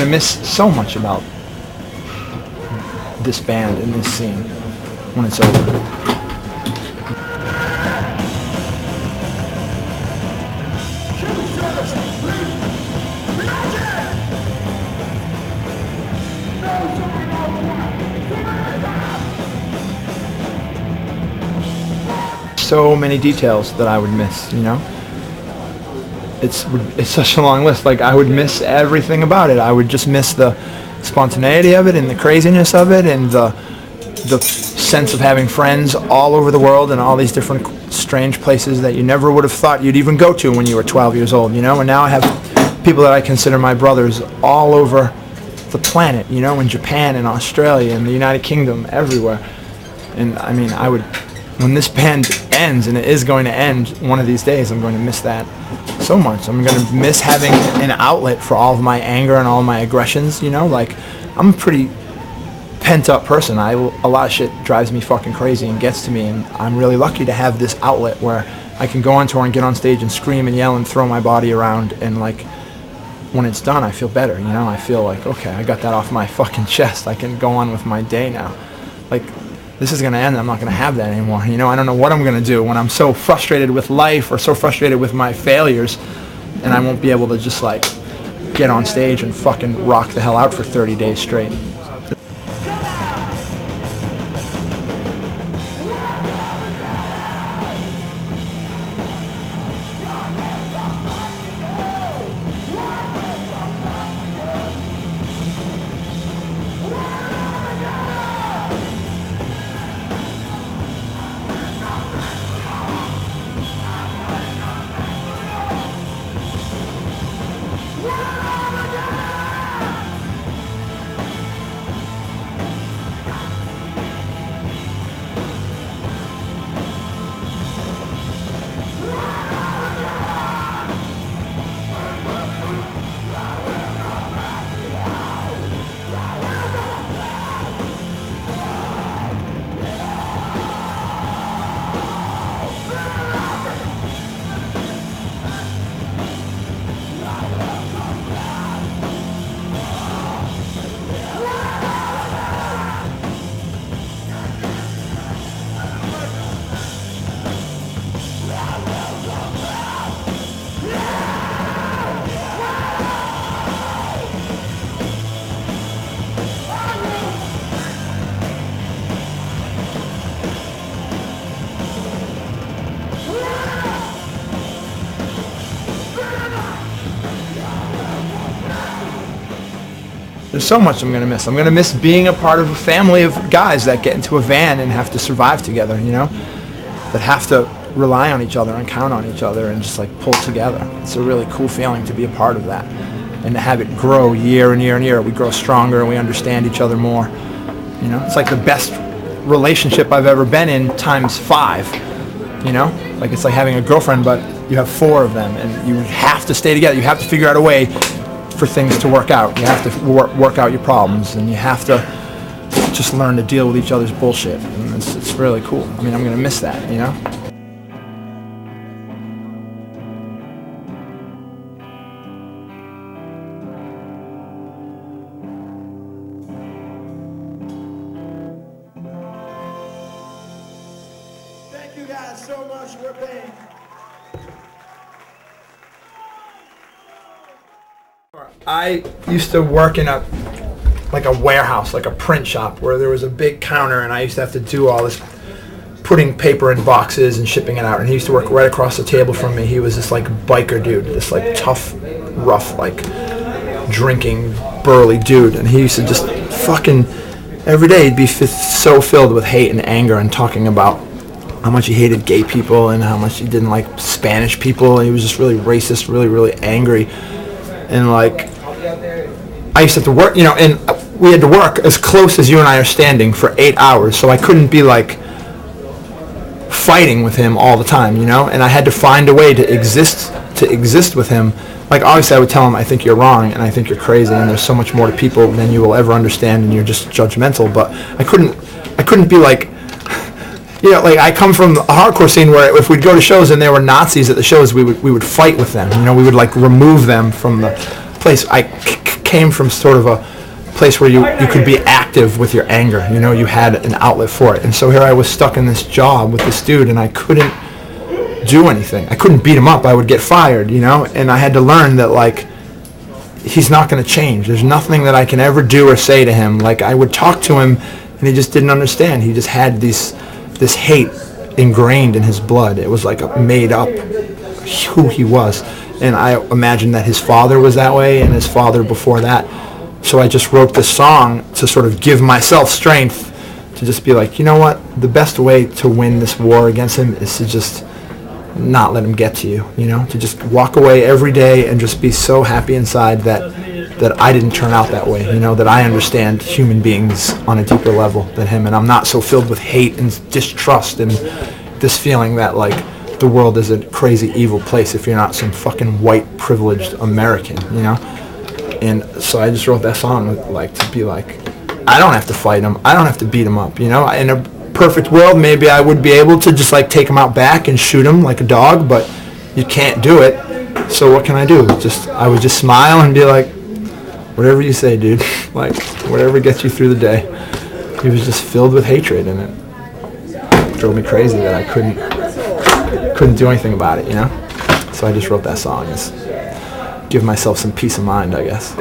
miss so much about this band and this scene when it's over. So many details that I would miss, you know? It's such a long list. Like, I would miss everything about it. I would just miss the spontaneity of it and the craziness of it and the sense of having friends all over the world and all these different strange places that you never would have thought you'd even go to when you were 12 years old, you know? And now I have people that I consider my brothers all over the planet, you know, in Japan and Australia and the United Kingdom, everywhere. And I mean, when this band ends, and it is going to end one of these days, I'm going to miss that so much. I'm going to miss having an outlet for all of my anger and all of my aggressions, you know? Like, I'm a pretty pent-up person. A lot of shit drives me fucking crazy and gets to me, and I'm really lucky to have this outlet where I can go on tour and get on stage and scream and yell and throw my body around, and, like, when it's done, I feel better, you know? I feel like, okay, I got that off my fucking chest. I can go on with my day now. Like, this is going to end. I'm not going to have that anymore. You know, I don't know what I'm going to do when I'm so frustrated with life or so frustrated with my failures, and I won't be able to just, like, get on stage and fucking rock the hell out for 30 days straight. There's so much I'm going to miss. I'm going to miss being a part of a family of guys that get into a van and have to survive together, you know? That have to rely on each other and count on each other and just, like, pull together. It's a really cool feeling to be a part of that. And to have it grow year and year and year. We grow stronger and we understand each other more. You know? It's like the best relationship I've ever been in times 5. You know? Like, it's like having a girlfriend, but you have 4 of them. And you have to stay together. You have to figure out a way for things to work out. You have to work out your problems, and you have to just learn to deal with each other's bullshit. And it's really cool. I mean, I'm going to miss that, you know? Thank you guys so much. We're Bane. I used to work in a warehouse, like a print shop, where there was a big counter, and I used to have to do all this, putting paper in boxes and shipping it out. And he used to work right across the table from me. He was this, like, biker dude, this, like, tough, rough, like, drinking, burly dude. And he used to just fucking, every day he'd be so filled with hate and anger and talking about how much he hated gay people and how much he didn't like Spanish people. He was just really racist, really, really angry. And, like, I used to have to work, you know, and we had to work as close as you and I are standing for 8 hours, so I couldn't be, like, fighting with him all the time, you know, and I had to find a way to exist with him. Like, obviously I would tell him, I think you're wrong, and I think you're crazy, and there's so much more to people than you will ever understand, and you're just judgmental, but I couldn't be, like, you know, like, I come from a hardcore scene where if we'd go to shows and there were Nazis at the shows, we would fight with them. You know, we would, like, remove them from the place. I came from sort of a place where you could be active with your anger. You know, you had an outlet for it. And so here I was stuck in this job with this dude, and I couldn't do anything. I couldn't beat him up. I would get fired, you know, and I had to learn that, like, he's not going to change. There's nothing that I can ever do or say to him. Like, I would talk to him, and he just didn't understand. He just had this hate ingrained in his blood. It was like made up who he was. And I imagined that his father was that way, and his father before that. So I just wrote this song to sort of give myself strength to just be like, you know what, the best way to win this war against him is to just not let him get to you, you know, to just walk away every day and just be so happy inside that I didn't turn out that way, you know, that I understand human beings on a deeper level than him, and I'm not so filled with hate and distrust and this feeling that, like, the world is a crazy evil place if you're not some fucking white privileged American, you know. And so I just wrote that song, like, to be like, I don't have to fight him. I don't have to beat him up, you know. In a perfect world, maybe I would be able to just, like, take him out back and shoot him like a dog, but you can't do it. So what can I do? I would just smile and be like, whatever you say, dude. Like, whatever gets you through the day. He was just filled with hatred, and it drove me crazy that I couldn't do anything about it, you know. So I just wrote that song. Give myself some peace of mind, I guess.